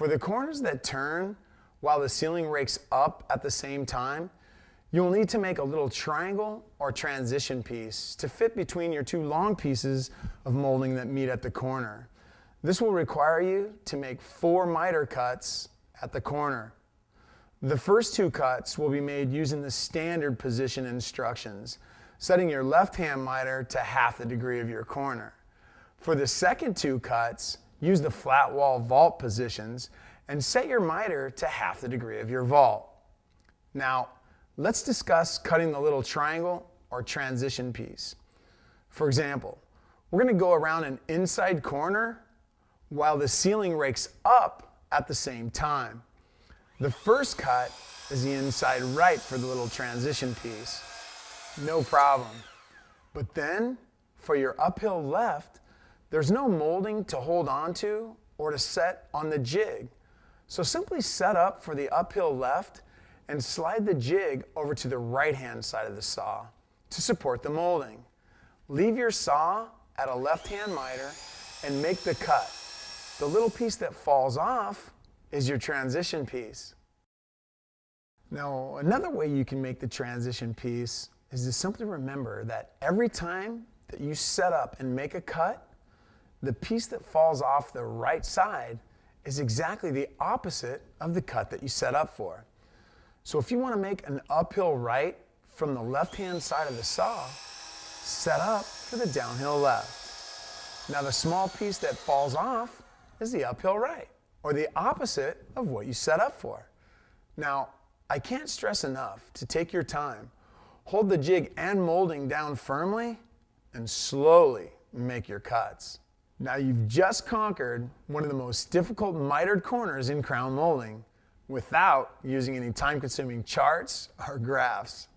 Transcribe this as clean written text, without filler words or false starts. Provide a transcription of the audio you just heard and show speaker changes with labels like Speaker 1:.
Speaker 1: For the corners that turn while the ceiling rakes up at the same time, you'll need to make a little triangle or transition piece to fit between your two long pieces of molding that meet at the corner. This will require you to make 4 miter cuts at the corner. The first 2 cuts will be made using the standard position instructions, setting your left-hand miter to half the degree of your corner. For the second 2 cuts, use the flat wall vault positions and set your miter to half the degree of your vault. Now, let's discuss cutting the little triangle or transition piece. For example, we're going to go around an inside corner while the ceiling rakes up at the same time. The first cut is the inside right for the little transition piece. No problem. But then, for your uphill left, there's no molding to hold on to or to set on the jig. So simply set up for the uphill left and slide the jig over to the right-hand side of the saw to support the molding. Leave your saw at a left-hand miter and make the cut. The little piece that falls off is your transition piece. Now, another way you can make the transition piece is to simply remember that every time that you set up and make a cut, the piece that falls off the right side is exactly the opposite of the cut that you set up for. So if you want to make an uphill right from the left-hand side of the saw, set up for the downhill left. Now the small piece that falls off is the uphill right, or the opposite of what you set up for. Now, I can't stress enough to take your time, hold the jig and molding down firmly, and slowly make your cuts. Now you've just conquered one of the most difficult mitered corners in crown molding without using any time-consuming charts or graphs.